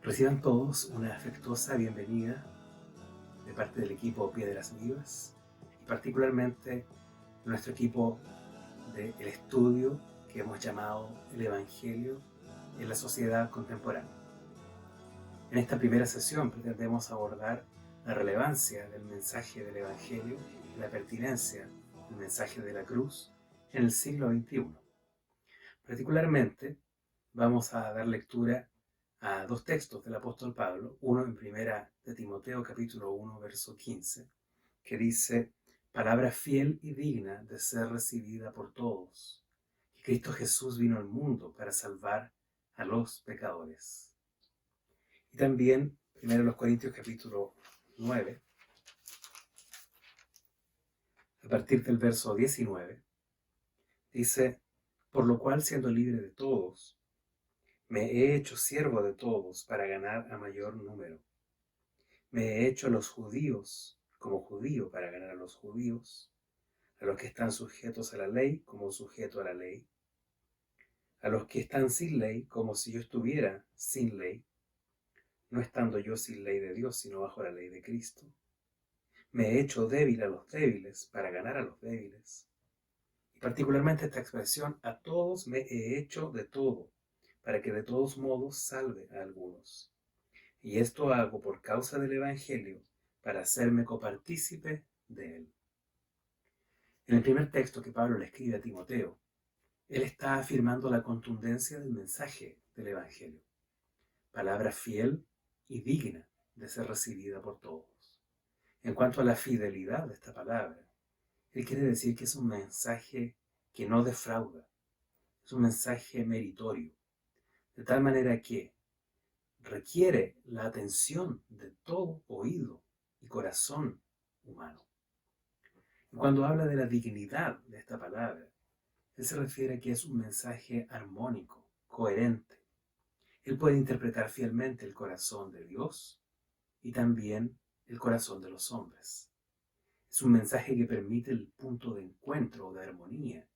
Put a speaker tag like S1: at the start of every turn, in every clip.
S1: Reciban todos una afectuosa bienvenida de parte del equipo Piedras Vivas y particularmente nuestro equipo del estudio que hemos llamado el Evangelio en la sociedad contemporánea. En esta primera sesión pretendemos abordar la relevancia del mensaje del Evangelio y la pertinencia del mensaje de la cruz en el siglo XXI. Particularmente vamos a dar lectura a dos textos del apóstol Pablo, uno en primera de Timoteo capítulo 1 verso 15, que dice: palabra fiel y digna de ser recibida por todos, que Cristo Jesús vino al mundo para salvar a los pecadores. Y también primero los Corintios capítulo 9, a partir del verso 19, dice: por lo cual, siendo libre de todos, me he hecho siervo de todos para ganar a mayor número. Me he hecho a los judíos como judío para ganar a los judíos, a los que están sujetos a la ley como sujeto a la ley, a los que están sin ley como si yo estuviera sin ley, no estando yo sin ley de Dios, sino bajo la ley de Cristo. Me he hecho débil a los débiles para ganar a los débiles. Y particularmente esta expresión: a todos me he hecho de todo, para que de todos modos salve a algunos. Y esto hago por causa del Evangelio, para hacerme copartícipe de él. En el primer texto que Pablo le escribe a Timoteo, él está afirmando la contundencia del mensaje del Evangelio, palabra fiel y digna de ser recibida por todos. En cuanto a la fidelidad de esta palabra, él quiere decir que es un mensaje que no defrauda, es un mensaje meritorio, de tal manera que requiere la atención de todo oído y corazón humano. Y cuando habla de la dignidad de esta palabra, él se refiere a que es un mensaje armónico, coherente. Él puede interpretar fielmente el corazón de Dios y también el corazón de los hombres. Es un mensaje que permite el punto de encuentro o de armonía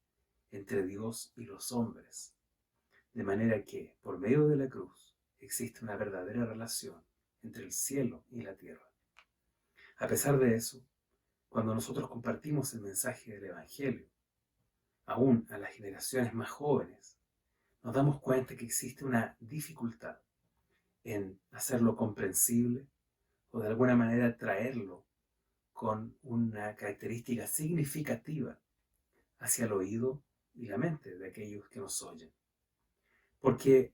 S1: entre Dios y los hombres, de manera que, por medio de la cruz, existe una verdadera relación entre el cielo y la tierra. A pesar de eso, cuando nosotros compartimos el mensaje del Evangelio, aún a las generaciones más jóvenes, nos damos cuenta que existe una dificultad en hacerlo comprensible o de alguna manera traerlo con una característica significativa hacia el oído y la mente de aquellos que nos oyen. Porque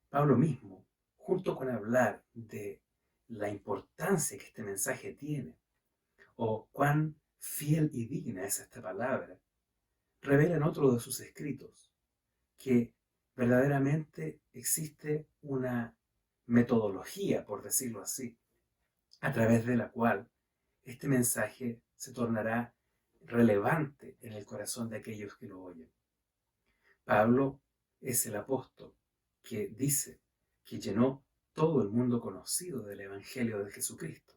S1: Pablo mismo, junto con hablar de la importancia que este mensaje tiene, o cuán fiel y digna es esta palabra, revela en otro de sus escritos que verdaderamente existe una metodología, por decirlo así, a través de la cual este mensaje se tornará relevante en el corazón de aquellos que lo oyen. Pablo es el apóstol que dice que llenó todo el mundo conocido del Evangelio de Jesucristo.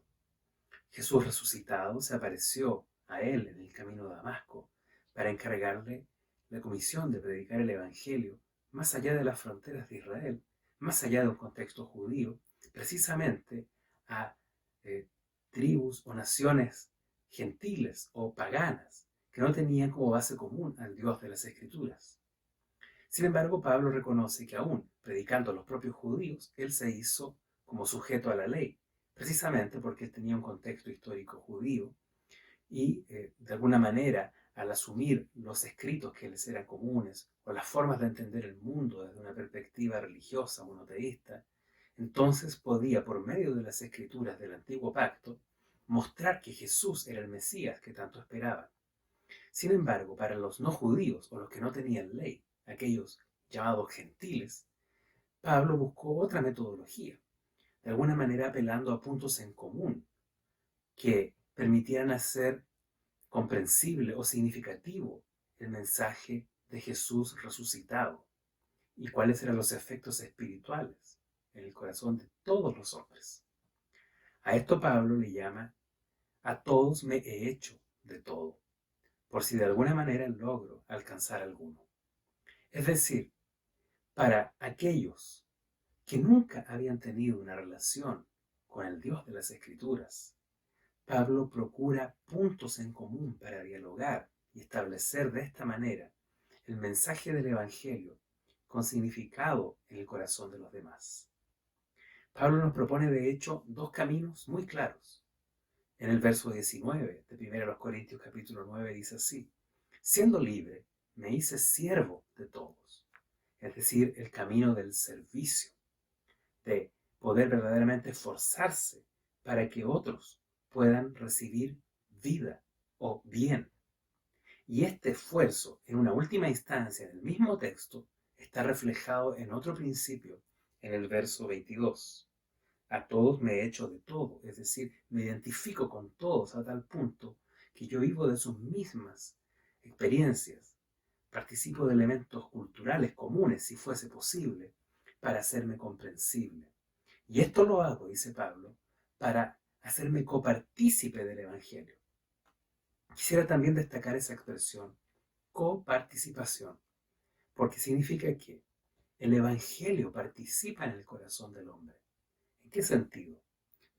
S1: Jesús resucitado se apareció a él en el camino de Damasco para encargarle la comisión de predicar el Evangelio más allá de las fronteras de Israel, más allá de un contexto judío, precisamente a tribus o naciones gentiles o paganas que no tenían como base común al Dios de las Escrituras. Sin embargo, Pablo reconoce que aún predicando a los propios judíos, él se hizo como sujeto a la ley, precisamente porque tenía un contexto histórico judío y de alguna manera, al asumir los escritos que les eran comunes o las formas de entender el mundo desde una perspectiva religiosa monoteísta, entonces podía, por medio de las escrituras del antiguo pacto, mostrar que Jesús era el Mesías que tanto esperaban. Sin embargo, para los no judíos o los que no tenían ley, aquellos llamados gentiles, Pablo buscó otra metodología, de alguna manera apelando a puntos en común que permitieran hacer comprensible o significativo el mensaje de Jesús resucitado y cuáles eran los efectos espirituales en el corazón de todos los hombres. A esto Pablo le llama: a todos me he hecho de todo, por si de alguna manera logro alcanzar alguno. Es decir, para aquellos que nunca habían tenido una relación con el Dios de las Escrituras, Pablo procura puntos en común para dialogar y establecer de esta manera el mensaje del Evangelio con significado en el corazón de los demás. Pablo nos propone de hecho dos caminos muy claros. En el verso 19 de 1 Corintios capítulo 9 dice así: siendo libre, me hice siervo de todos. Es decir, el camino del servicio, de poder verdaderamente esforzarse para que otros puedan recibir vida o bien. Y este esfuerzo, en una última instancia, en el mismo texto, está reflejado en otro principio, en el verso 22. A todos me he hecho de todo, es decir, me identifico con todos a tal punto que yo vivo de sus mismas experiencias, participo de elementos culturales comunes, si fuese posible, para hacerme comprensible. Y esto lo hago, dice Pablo, para hacerme copartícipe del Evangelio. Quisiera también destacar esa expresión, coparticipación, porque significa que el Evangelio participa en el corazón del hombre. ¿En qué sentido?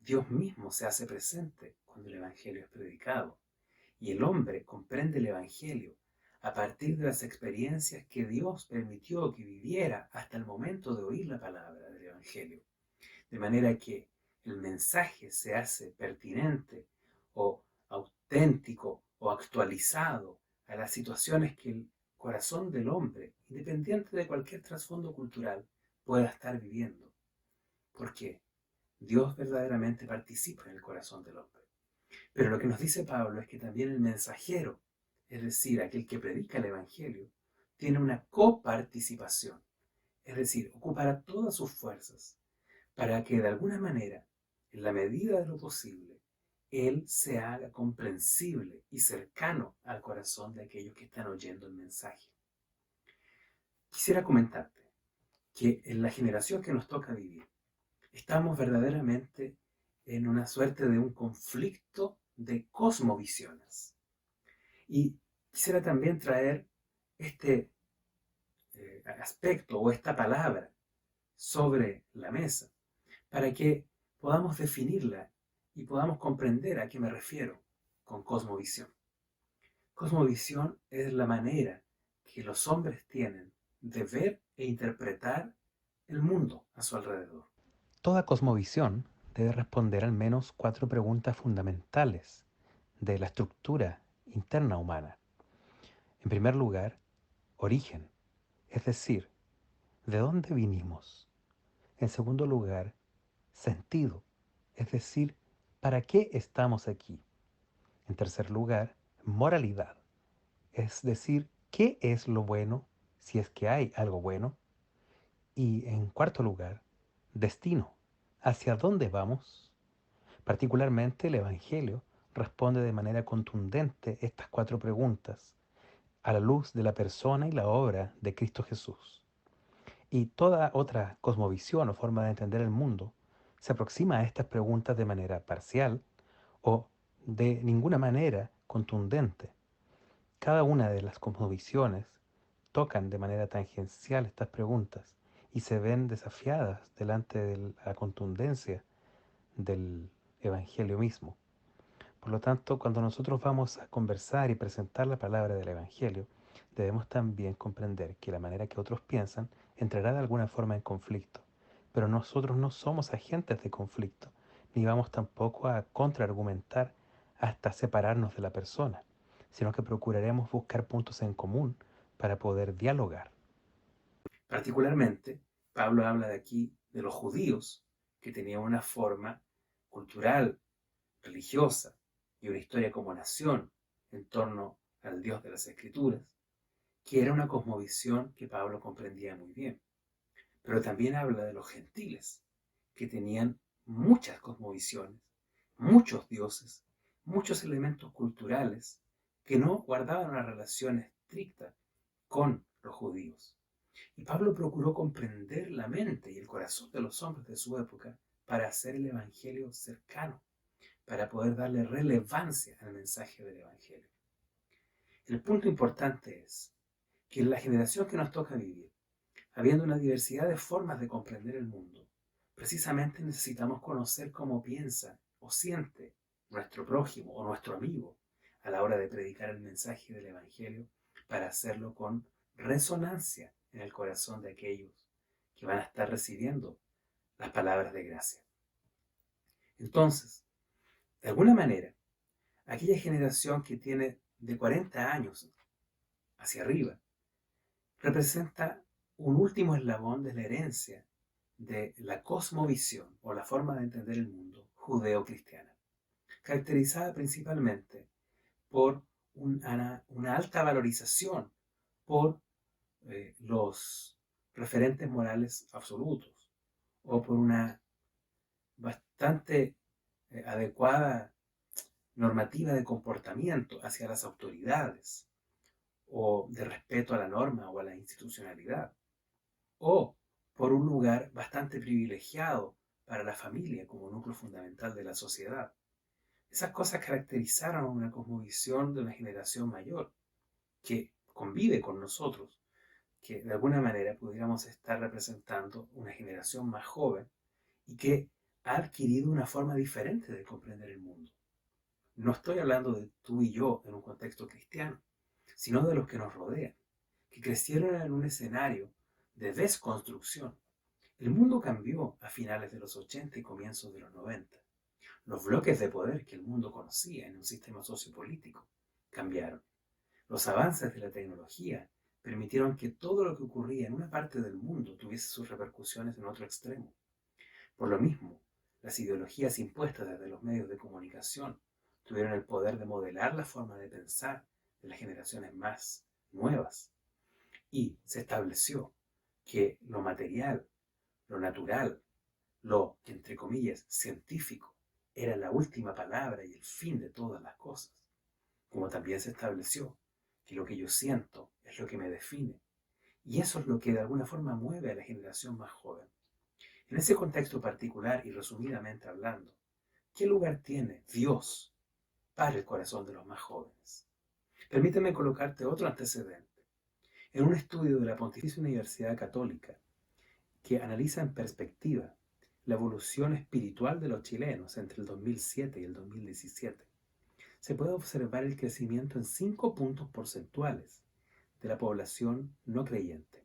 S1: Dios mismo se hace presente cuando el Evangelio es predicado, y el hombre comprende el Evangelio a partir de las experiencias que Dios permitió que viviera hasta el momento de oír la palabra del Evangelio. De manera que el mensaje se hace pertinente o auténtico o actualizado a las situaciones que el corazón del hombre, independiente de cualquier trasfondo cultural, pueda estar viviendo. ¿Por qué? Dios verdaderamente participa en el corazón del hombre. Pero lo que nos dice Pablo es que también el mensajero, es decir, aquel que predica el Evangelio, tiene una coparticipación, es decir, ocupará todas sus fuerzas para que de alguna manera, en la medida de lo posible, Él se haga comprensible y cercano al corazón de aquellos que están oyendo el mensaje. Quisiera comentarte que en la generación que nos toca vivir, estamos verdaderamente en una suerte de un conflicto de cosmovisiones. Y quisiera también traer este aspecto o esta palabra sobre la mesa para que podamos definirla y podamos comprender a qué me refiero con cosmovisión. Cosmovisión es la manera que los hombres tienen de ver e interpretar el mundo a su alrededor.
S2: Toda cosmovisión debe responder al menos 4 preguntas fundamentales de la estructura interna humana. En primer lugar, origen, es decir, ¿de dónde vinimos? En segundo lugar, sentido, es decir, ¿para qué estamos aquí? En tercer lugar, moralidad, es decir, ¿qué es lo bueno si es que hay algo bueno? Y en cuarto lugar, destino, ¿hacia dónde vamos? Particularmente el Evangelio responde de manera contundente estas 4 preguntas a la luz de la persona y la obra de Cristo Jesús. Y toda otra cosmovisión o forma de entender el mundo se aproxima a estas preguntas de manera parcial o de ninguna manera contundente. Cada una de las cosmovisiones tocan de manera tangencial estas preguntas y se ven desafiadas delante de la contundencia del Evangelio mismo. Por lo tanto, cuando nosotros vamos a conversar y presentar la palabra del Evangelio, debemos también comprender que la manera que otros piensan entrará de alguna forma en conflicto. Pero nosotros no somos agentes de conflicto, ni vamos tampoco a contraargumentar hasta separarnos de la persona, sino que procuraremos buscar puntos en común para poder dialogar.
S1: Particularmente, Pablo habla de aquí de los judíos, que tenían una forma cultural, religiosa y una historia como nación en torno al Dios de las Escrituras, que era una cosmovisión que Pablo comprendía muy bien. Pero también habla de los gentiles, que tenían muchas cosmovisiones, muchos dioses, muchos elementos culturales que no guardaban una relación estricta con los judíos. Y Pablo procuró comprender la mente y el corazón de los hombres de su época para hacer el Evangelio cercano, para poder darle relevancia al mensaje del Evangelio. El punto importante es que en la generación que nos toca vivir, habiendo una diversidad de formas de comprender el mundo, precisamente necesitamos conocer cómo piensa o siente nuestro prójimo o nuestro amigo a la hora de predicar el mensaje del Evangelio para hacerlo con resonancia en el corazón de aquellos que van a estar recibiendo las palabras de gracia. Entonces, de alguna manera, aquella generación que tiene de 40 años hacia arriba representa un último eslabón de la herencia de la cosmovisión o la forma de entender el mundo judeo-cristiana, caracterizada principalmente por una alta valorización por los referentes morales absolutos o por una bastante adecuada normativa de comportamiento hacia las autoridades o de respeto a la norma o a la institucionalidad, o por un lugar bastante privilegiado para la familia como núcleo fundamental de la sociedad. Esas cosas caracterizaron una cosmovisión de una generación mayor que convive con nosotros, que de alguna manera pudiéramos estar representando una generación más joven y que ha adquirido una forma diferente de comprender el mundo. No estoy hablando de tú y yo en un contexto cristiano, sino de los que nos rodean, que crecieron en un escenario de desconstrucción. El mundo cambió a finales de los 80 y comienzos de los 90. Los bloques de poder que el mundo conocía en un sistema sociopolítico cambiaron. Los avances de la tecnología permitieron que todo lo que ocurría en una parte del mundo tuviese sus repercusiones en otro extremo. Por lo mismo, las ideologías impuestas desde los medios de comunicación tuvieron el poder de modelar la forma de pensar de las generaciones más nuevas. Y se estableció que lo material, lo natural, lo, entre comillas, científico, era la última palabra y el fin de todas las cosas. Como también se estableció que lo que yo siento es lo que me define. Y eso es lo que de alguna forma mueve a la generación más joven. En ese contexto particular y resumidamente hablando, ¿qué lugar tiene Dios para el corazón de los más jóvenes? Permíteme colocarte otro antecedente. En un estudio de la Pontificia Universidad Católica que analiza en perspectiva la evolución espiritual de los chilenos entre el 2007 y el 2017, se puede observar el crecimiento en 5 puntos porcentuales de la población no creyente,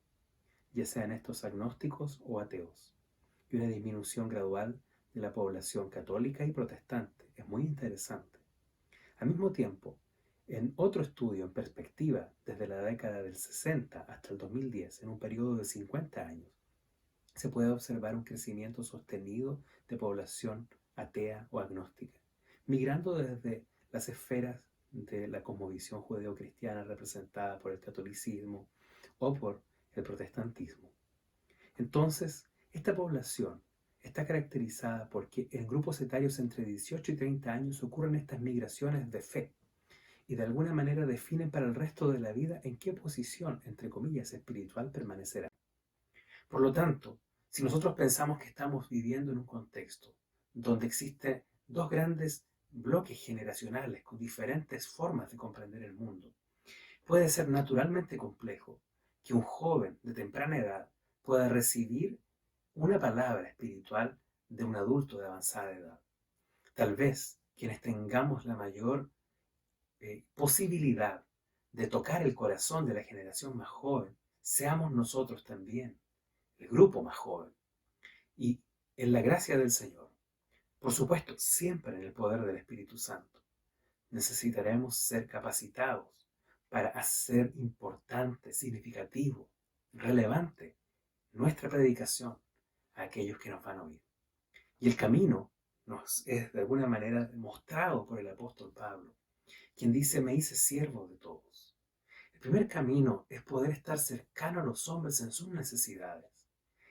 S1: ya sean estos agnósticos o ateos, y una disminución gradual de la población católica y protestante. Es muy interesante. Al mismo tiempo, en otro estudio en perspectiva desde la década del 60 hasta el 2010, en un periodo de 50 años, se puede observar un crecimiento sostenido de población atea o agnóstica, migrando desde las esferas de la cosmovisión judeocristiana representada por el catolicismo o por el protestantismo. Entonces, esta población está caracterizada porque en grupos etarios entre 18 y 30 años ocurren estas migraciones de fe y de alguna manera definen para el resto de la vida en qué posición, entre comillas, espiritual permanecerá. Por lo tanto, si nosotros pensamos que estamos viviendo en un contexto donde existen dos grandes bloques generacionales con diferentes formas de comprender el mundo, puede ser naturalmente complejo que un joven de temprana edad pueda recibir una palabra espiritual de un adulto de avanzada edad. Tal vez quienes tengamos la mayor posibilidad de tocar el corazón de la generación más joven, seamos nosotros también el grupo más joven. Y en la gracia del Señor, por supuesto, siempre en el poder del Espíritu Santo, necesitaremos ser capacitados para hacer importante, significativo, relevante nuestra predicación a aquellos que nos van a oír. Y el camino nos es de alguna manera mostrado por el apóstol Pablo, quien dice: me hice siervo de todos. El primer camino es poder estar cercano a los hombres en sus necesidades,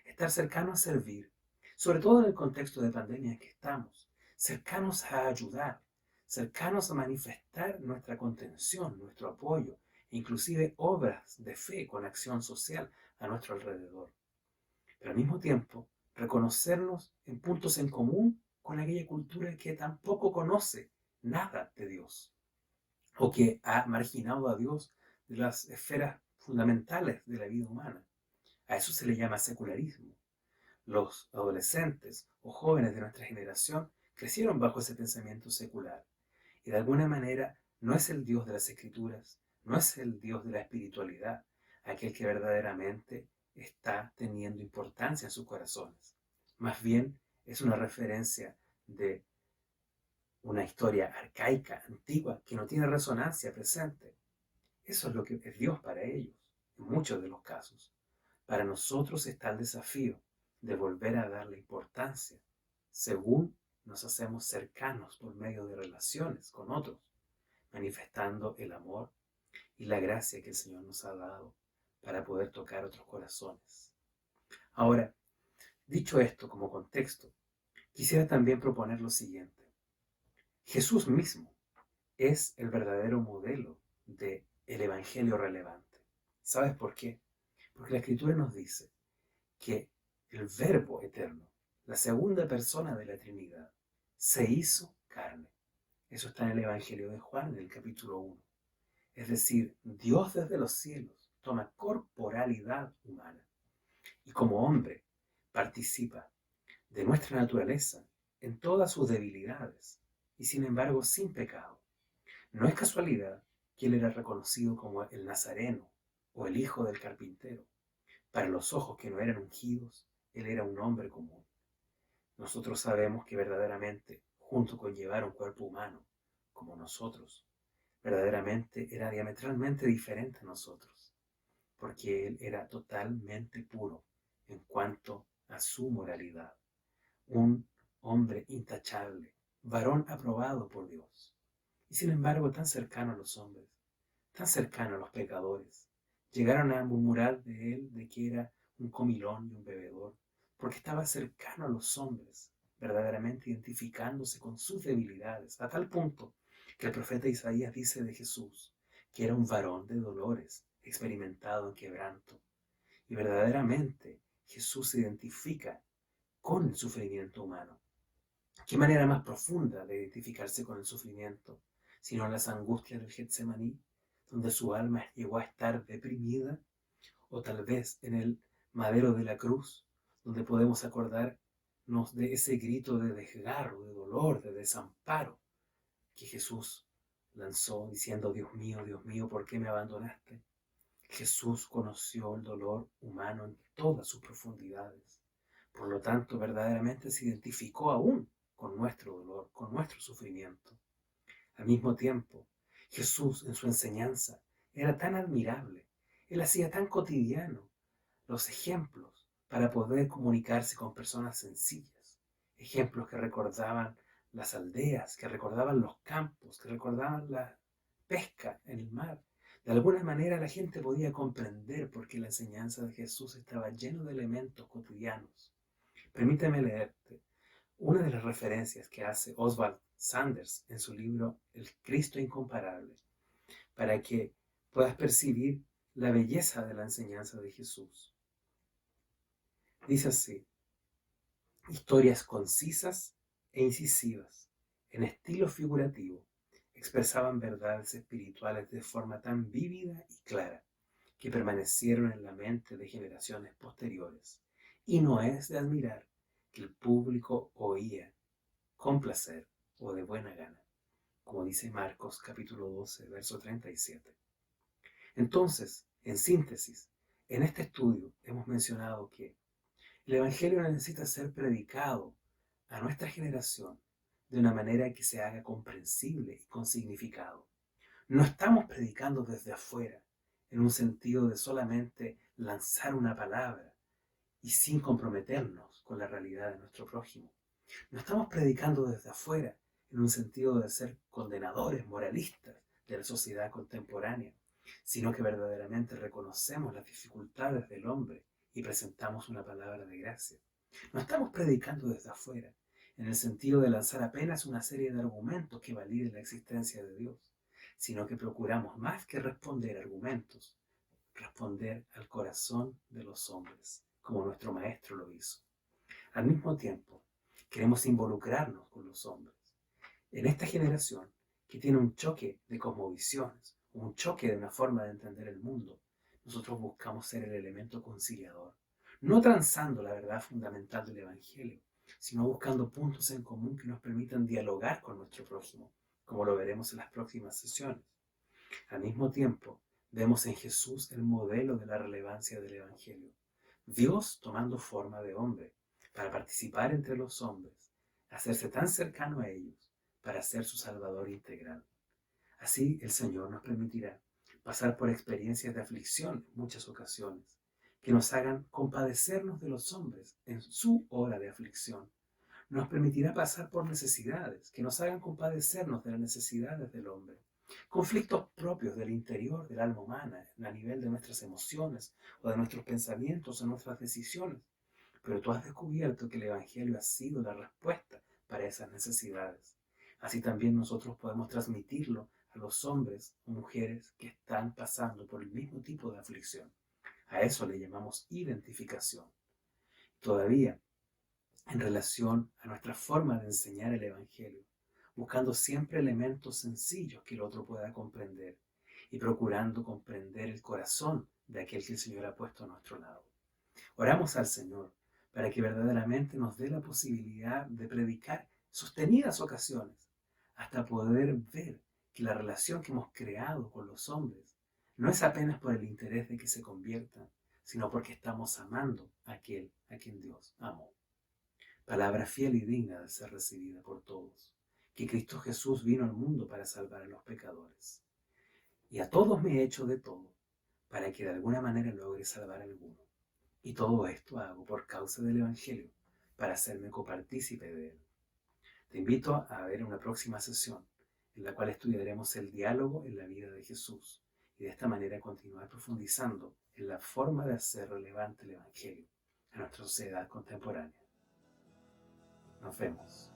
S1: estar cercano a servir, sobre todo en el contexto de pandemia en que estamos, cercanos a ayudar, cercanos a manifestar nuestra contención, nuestro apoyo, e inclusive obras de fe con acción social a nuestro alrededor. Pero al mismo tiempo, reconocernos en puntos en común con aquella cultura que tampoco conoce nada de Dios, o que ha marginado a Dios de las esferas fundamentales de la vida humana. A eso se le llama secularismo. Los adolescentes o jóvenes de nuestra generación crecieron bajo ese pensamiento secular y de alguna manera no es el Dios de las Escrituras, no es el Dios de la espiritualidad, aquel que verdaderamente está teniendo importancia en sus corazones. Más bien es una referencia de una historia arcaica, antigua, que no tiene resonancia presente. Eso es lo que es Dios para ellos, en muchos de los casos. Para nosotros está el desafío de volver a darle importancia, según nos hacemos cercanos por medio de relaciones con otros, manifestando el amor y la gracia que el Señor nos ha dado para poder tocar otros corazones. Ahora, dicho esto como contexto, quisiera también proponer lo siguiente. Jesús mismo es el verdadero modelo del evangelio relevante. ¿Sabes por qué? Porque la Escritura nos dice que el Verbo eterno, la segunda persona de la Trinidad, se hizo carne. Eso está en el Evangelio de Juan, en el capítulo 1. Es decir, Dios desde los cielos toma corporalidad humana y como hombre participa de nuestra naturaleza en todas sus debilidades y sin embargo sin pecado. No es casualidad que él era reconocido como el Nazareno o el hijo del carpintero. Para los ojos que no eran ungidos, él era un hombre común. Nosotros sabemos que verdaderamente, junto con llevar un cuerpo humano, como nosotros, verdaderamente era diametralmente diferente a nosotros, porque él era totalmente puro en cuanto a su moralidad. Un hombre intachable, varón aprobado por Dios. Y sin embargo tan cercano a los hombres, tan cercano a los pecadores. Llegaron a murmurar de él de que era un comilón y un bebedor, porque estaba cercano a los hombres, verdaderamente identificándose con sus debilidades, a tal punto que el profeta Isaías dice de Jesús que era un varón de dolores, experimentado en quebranto. Y verdaderamente Jesús se identifica con el sufrimiento humano. ¿Qué manera más profunda de identificarse con el sufrimiento, sino las angustias del Getsemaní, donde su alma llegó a estar deprimida, o tal vez en el madero de la cruz, donde podemos acordarnos de ese grito de desgarro, de dolor, de desamparo que Jesús lanzó diciendo, Dios mío, ¿por qué me abandonaste? Jesús conoció el dolor humano en todas sus profundidades. Por lo tanto, verdaderamente se identificó aún con nuestro dolor, con nuestro sufrimiento. Al mismo tiempo, Jesús en su enseñanza era tan admirable, él hacía tan cotidiano los ejemplos para poder comunicarse con personas sencillas, ejemplos que recordaban las aldeas, que recordaban los campos, que recordaban la pesca en el mar. De alguna manera la gente podía comprender porque la enseñanza de Jesús estaba llena de elementos cotidianos. Permíteme leerte una de las referencias que hace Oswald Sanders en su libro El Cristo Incomparable, para que puedas percibir la belleza de la enseñanza de Jesús. Dice así: historias concisas e incisivas, en estilo figurativo, expresaban verdades espirituales de forma tan vívida y clara que permanecieron en la mente de generaciones posteriores. Y no es de admirar que el público oía con placer o de buena gana, como dice Marcos capítulo 12, verso 37. Entonces, en síntesis, en este estudio hemos mencionado que el Evangelio necesita ser predicado a nuestra generación de una manera que se haga comprensible y con significado. No estamos predicando desde afuera, en un sentido de solamente lanzar una palabra y sin comprometernos con la realidad de nuestro prójimo. No estamos predicando desde afuera, en un sentido de ser condenadores, moralistas de la sociedad contemporánea, sino que verdaderamente reconocemos las dificultades del hombre y presentamos una palabra de gracia. No estamos predicando desde afuera, en el sentido de lanzar apenas una serie de argumentos que validen la existencia de Dios, sino que procuramos más que responder argumentos, responder al corazón de los hombres, como nuestro Maestro lo hizo. Al mismo tiempo, queremos involucrarnos con los hombres. En esta generación, que tiene un choque de cosmovisiones, un choque de una forma de entender el mundo, nosotros buscamos ser el elemento conciliador. no transando la verdad fundamental del Evangelio, sino buscando puntos en común que nos permitan dialogar con nuestro prójimo, como lo veremos en las próximas sesiones. Al mismo tiempo, vemos en Jesús el modelo de la relevancia del Evangelio. Dios tomando forma de hombre para participar entre los hombres, hacerse tan cercano a ellos para ser su Salvador integral. Así el Señor nos permitirá pasar por experiencias de aflicción en muchas ocasiones, que nos hagan compadecernos de los hombres en su hora de aflicción. Nos permitirá pasar por necesidades que nos hagan compadecernos de las necesidades del hombre. Conflictos propios del interior del alma humana, a nivel de nuestras emociones o de nuestros pensamientos o nuestras decisiones. Pero tú has descubierto que el Evangelio ha sido la respuesta para esas necesidades. Así también nosotros podemos transmitirlo a los hombres o mujeres que están pasando por el mismo tipo de aflicción. A eso le llamamos identificación. Todavía, en relación a nuestra forma de enseñar el Evangelio, buscando siempre elementos sencillos que el otro pueda comprender y procurando comprender el corazón de aquel que el Señor ha puesto a nuestro lado. Oramos al Señor para que verdaderamente nos dé la posibilidad de predicar sostenidas ocasiones hasta poder ver que la relación que hemos creado con los hombres no es apenas por el interés de que se conviertan, sino porque estamos amando a aquel a quien Dios amó. Palabra fiel y digna de ser recibida por todos, que Cristo Jesús vino al mundo para salvar a los pecadores. Y a todos me he hecho de todo, para que de alguna manera logre salvar a alguno. Y todo esto hago por causa del Evangelio, para hacerme copartícipe de él. Te invito a ver una próxima sesión, en la cual estudiaremos el diálogo en la vida de Jesús, y de esta manera continuar profundizando en la forma de hacer relevante el Evangelio a nuestra sociedad contemporánea. Nos vemos.